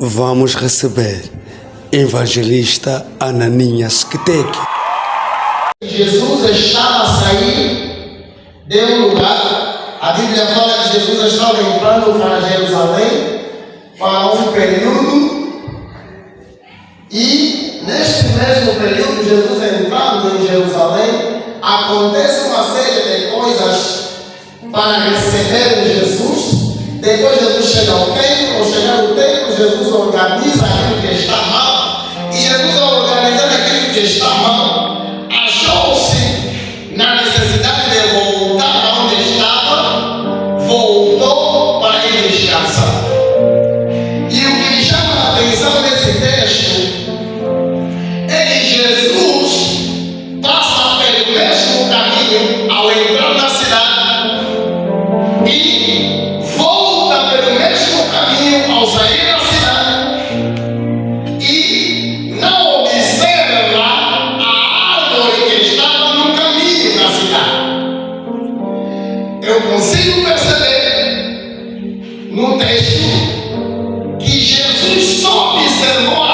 Vamos receber evangelista Ananias Kiteke. Jesus estava a sair de um lugar. A Bíblia fala que Jesus estava entrando para Jerusalém para um período, e neste mesmo período, Jesus entrando em Jerusalém, acontece uma série de coisas para receber Jesus. Depois Jesus chega ao templo. Ao chegar ao templo, Jesus organiza aquilo que está mal, e Jesus, ao organizar aquilo que está mal, achou-se na necessidade de voltar aonde estava, voltou para ir descansar. E o que me chama a atenção nesse texto é que Jesus passa pelo mesmo caminho ao entrar na cidade e volta pelo mesmo caminho ao sair da cidade, e não observa a árvore que estava no caminho da cidade. Eu consigo perceber no texto que Jesus só observou a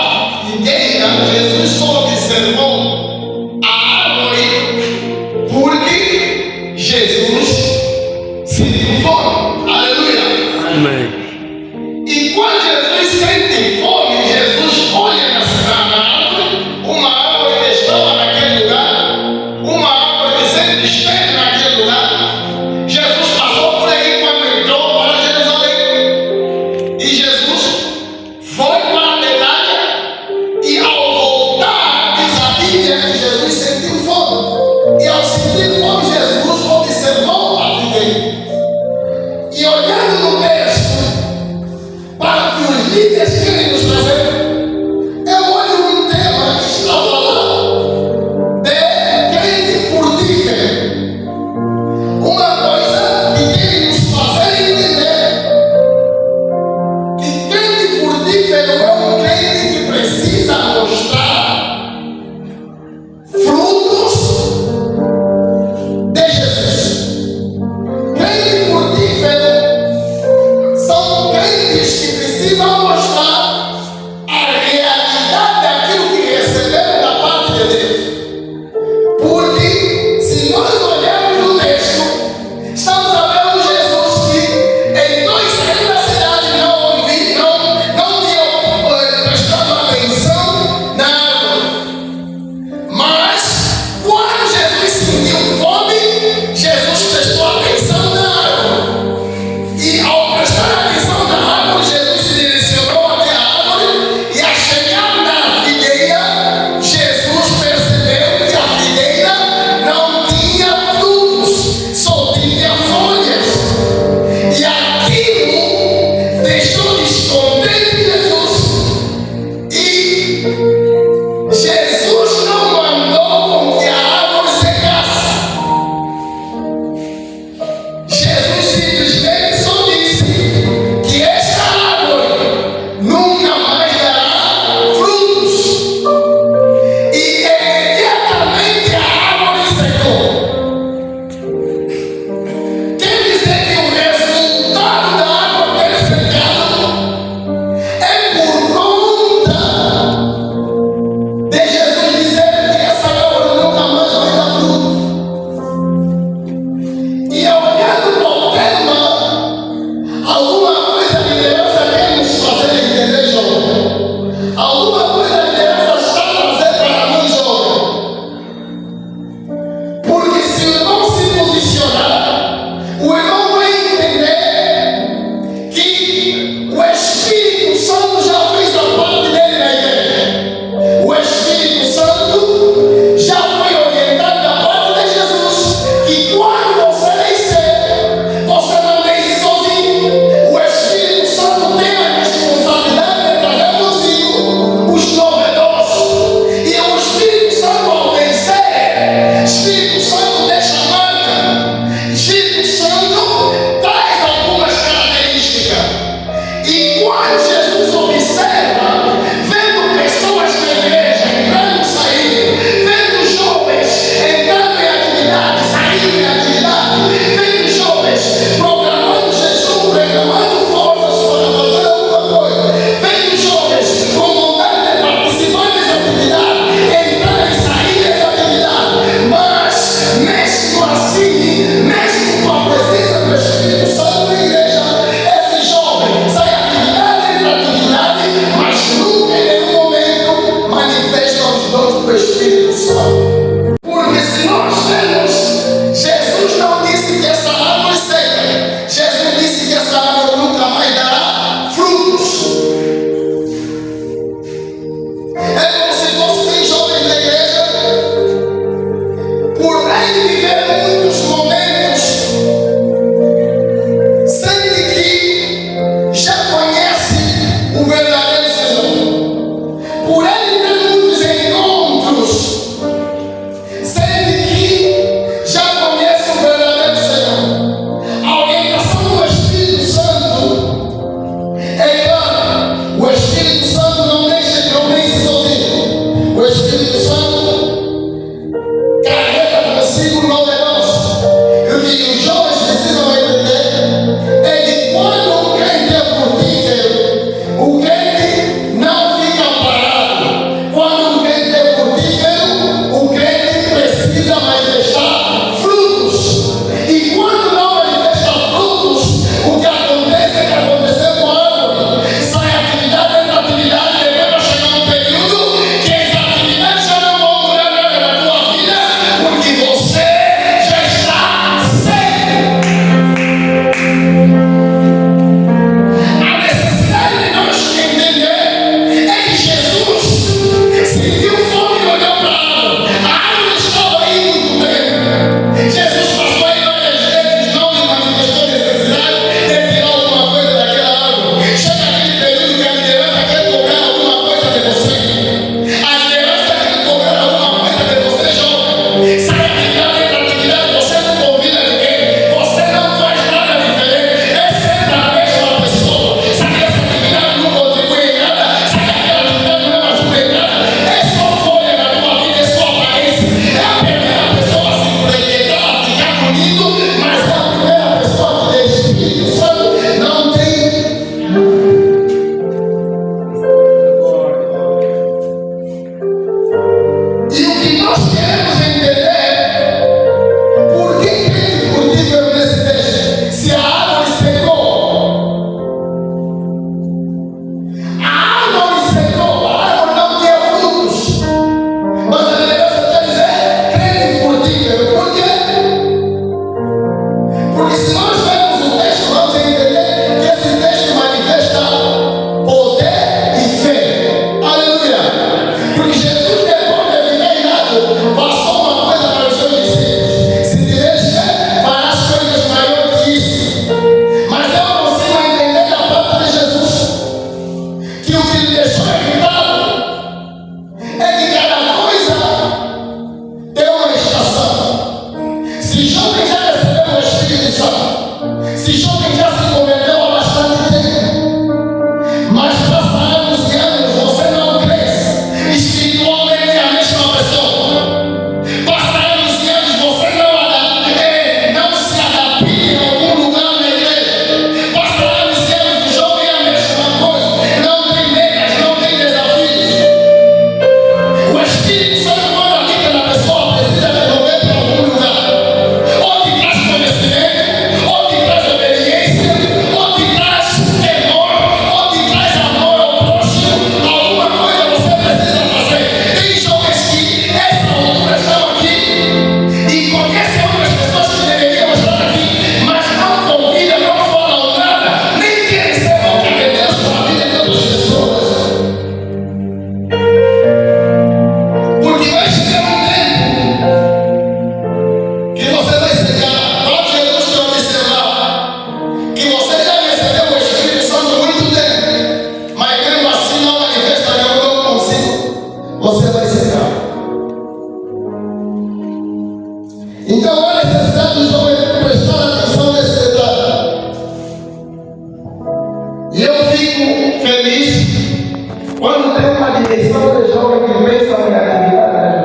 Quando tem uma direção de jovem que pensa em atividade,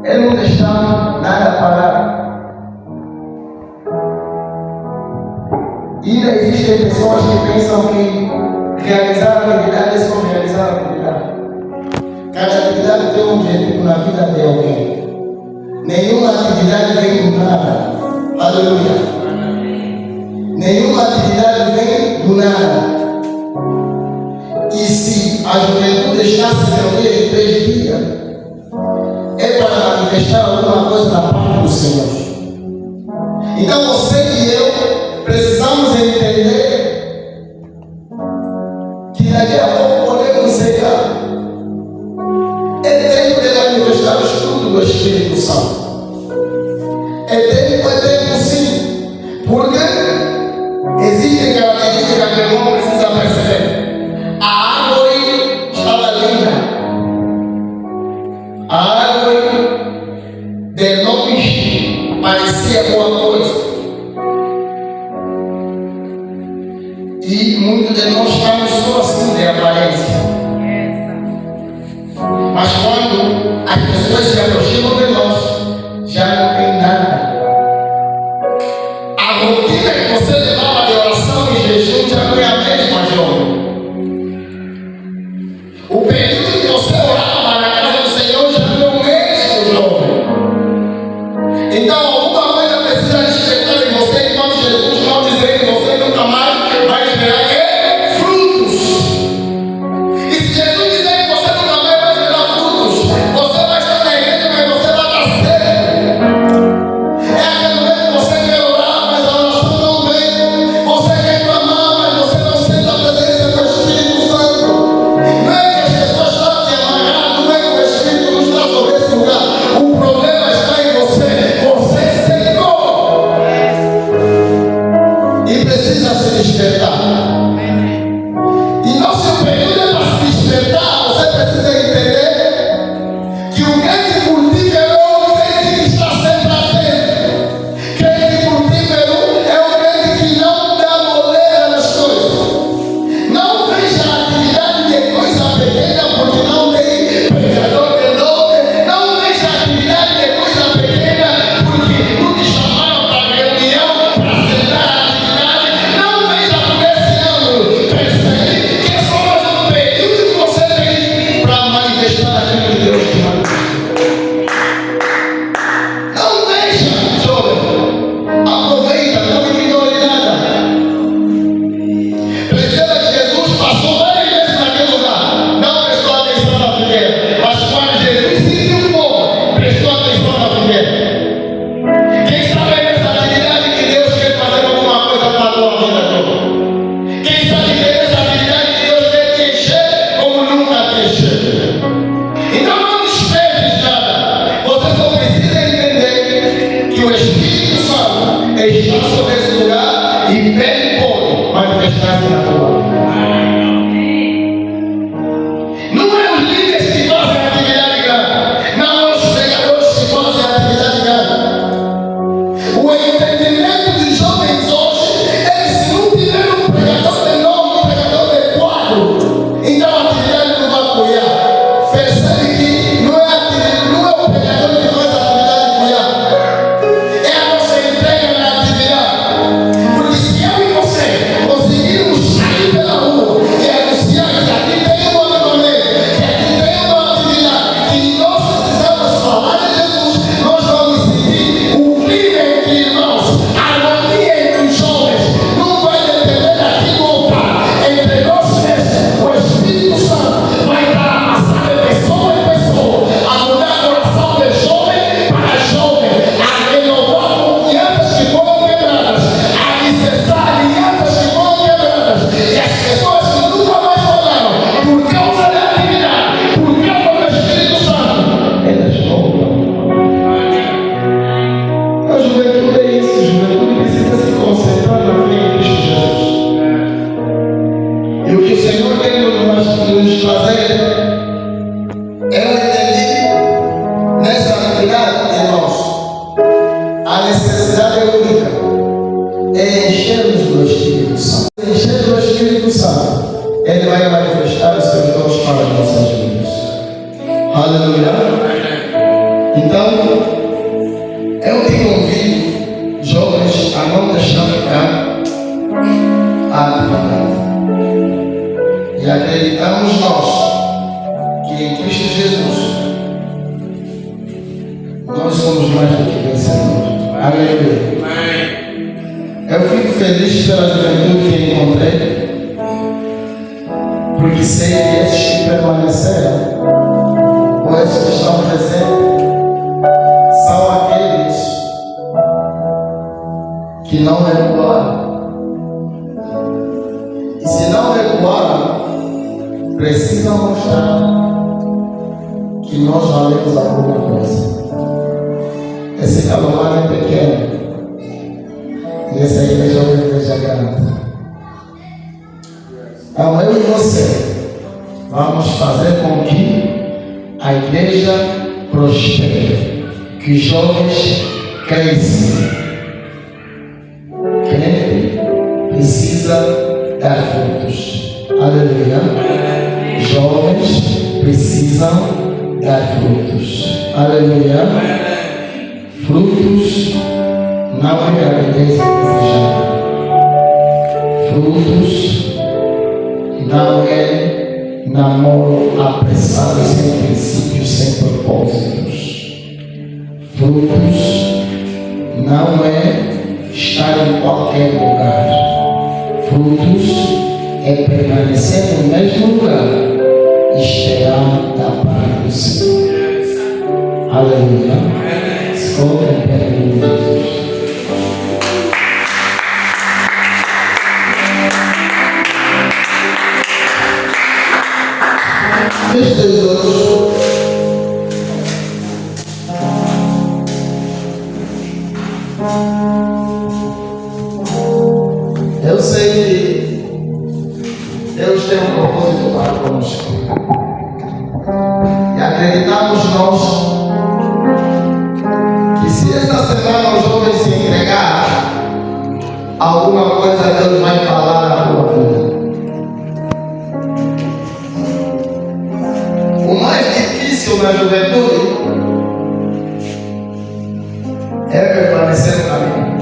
ele não deixa nada parado. E ainda existem pessoas que pensam que realizar a atividade é só realizar a atividade. Cada atividade tem um objetivo na vida de alguém. Nenhuma atividade vem do nada. Aleluia. Nenhuma atividade vem do nada. E se a juventude está se reunir em 3 dias, é para manifestar alguma coisa da parte do Senhor. Então você e eu precisamos entender que daqui a pouco podemos chegar. É tempo de manifestar os frutos do Espírito Santo. É tempo sim. Porque existem características que o irmão precisa perceber. A árvore estava linda. A árvore de longe parecia boa coisa. E muitos de nós estamos só assim de aparência. Mas quando as pessoas se aproximam de nós, já não tem nada. A rotina que você levava de oração e jejum já não é a mesma, jovem. O período que você orava na casa do Senhor já não é o mesmo, jovem. Então alguma coisa precisa despertar em você, enquanto Jesus não dizer que você nunca mais vai esperar frutos. E se Jesus dizer que você nunca mais vai esperar frutos, você vai estar na igreja, mas você vai estar cedo. É aquele momento que você quer orar, mas a oração não vem. Você quer clamar, mas você não sente a presença do Espírito Santo. Não é que as pessoas estão te amarrando, não é que o Espírito não está sobre esse lugar. O problema está em você. Você secou. E precisa se despertar. Então, se o período é para se despertar, você precisa entender que o crente frutífero é o crente que está sempre atento. Crente frutífero é o crente que não dá moleira nas coisas. Não veja a atividade de coisa pequena, porque não tem pregador de nome. Não veja a atividade de coisa pequena, porque não te chamaram para reunião, para sentar a atividade. Não veja por esse ângulo. Percebe que é só mais um período que você tem para manifestar aquilo que Deus te mandou. Não deixa, jovem. Aproveita, não ignore nada. Perceba que Jesus passou várias vezes naquele lugar. Não prestou atenção na figueira. Mas quando Jesus sentiu fogo, prestou atenção na figueira. Quem sabe é nessa atividade que Deus quer fazer alguma coisa para a tua vida toda. Quem sabe que é nessa atividade que Deus quer te encher como nunca te encheu. Então não despejes nada. Você só precisa entender que o Espírito Santo está sobre esse lugar e bem pode manifestar-se na tua vida. Não é os líderes que fazem a atividade grande. Não é os pregadores que fazem a atividade grande. O entendimento dos jovens hoje é que se não tiver um pregador de nome, um pregador de quadro, então a atividade não vai apoiar. Percebe que não é o pregador que faz a atividade apoiar. É a nossa entrega na atividade. Porque se eu e você conseguirmos sair pela rua e anunciar que aqui tem uma maneira, que aqui tem uma atividade, que nós precisamos falar de Jesus, nós vamos sentir o clima entre irmãos, a harmonia entre os jovens. Não vai depender daqui voltar. Entre nós mesmos, o Espírito Santo vai estar amassado de pessoa em pessoa, a mudar coração de jovem para jovem, a renovar confianças que foram quebradas, a alicerçar alianças que foram quebradas, e as pessoas que nunca mais falaram, por causa da atividade, por causa do Espírito Santo, elas voltam. A juventude é isso, a juventude precisa se concentrar na fé em Cristo Jesus. E o que o Senhor tem nos trazer, eu entendi nessa atividade, irmãos, a necessidade única é encher-nos do Espírito Santo. Encher do Espírito Santo, ele vai manifestar os seus dons para as nossas vidas. Aleluia. Então, eu te convido, jovens, a não deixar ficar a atividade. E acreditamos nós que em Cristo Jesus nós somos mais do que vencedores. Aleluia. Eu fico feliz pela juventude que encontrei, porque sei que esses que permaneceram, ou esses que estão presentes, são aqueles que não recuaram. E se não recuaram, precisam mostrar que nós valemos alguma coisa. Esse calomar é pequeno. E essa igreja é uma igreja grande. Então eu e você vamos fazer com que a igreja prospere, que os jovens cresçam. Crente precisa dar frutos. Aleluia. Jovens precisam dar frutos. Aleluia. Frutos não é gravidez desejada. Frutos não é namoro apressado, sem princípios, sem propósitos. Frutos não é estar em qualquer lugar. Frutos é permanecer no mesmo lugar e esperar da parte do Senhor. Aleluia. Sobre a perna de Jesus. Feche os olhos. Eu sei que Deus tem um propósito para conosco. E acreditamos nós que se esta semana os jovens se entregarem, alguma coisa Deus vai falar na tua vida. O mais difícil na juventude é permanecer no caminho.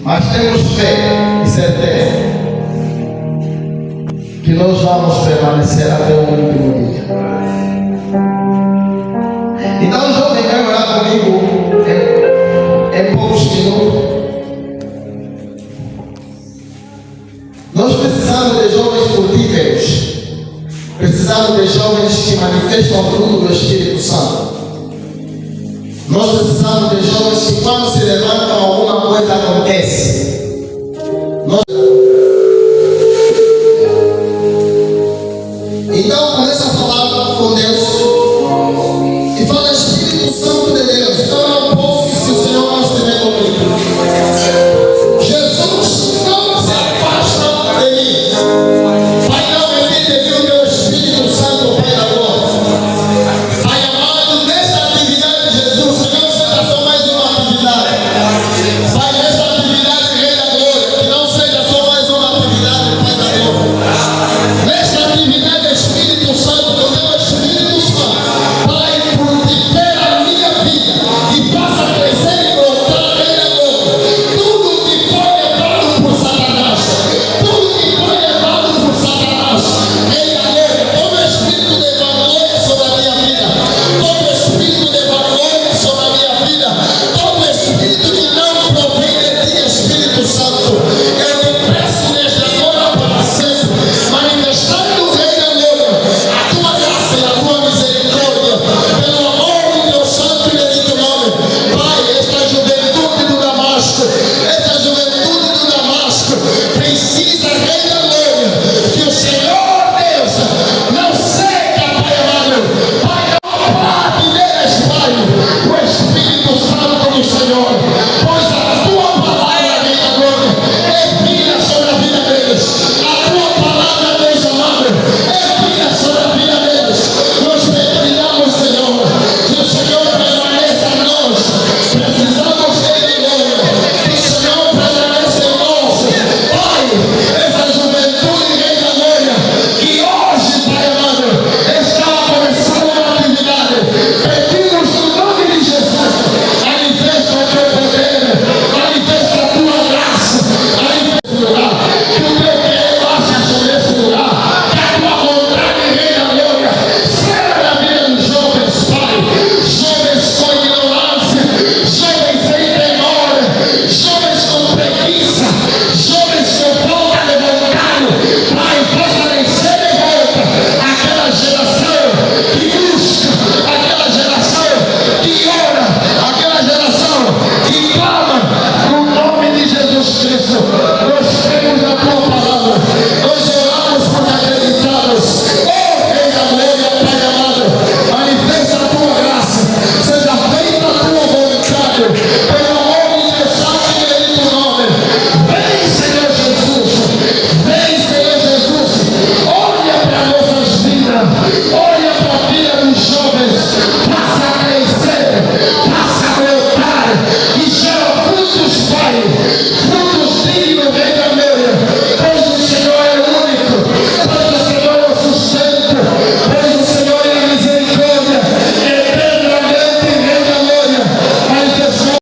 Mas temos fé e certeza que nós vamos permanecer até o último dia. Então, jovem, vai orar comigo em poucos minutos. Nós precisamos de jovens frutíferos. Precisamos de jovens que manifestam o fruto do Espírito Santo. Nós precisamos de jovens que, quando se levantam, alguma coisa acontece.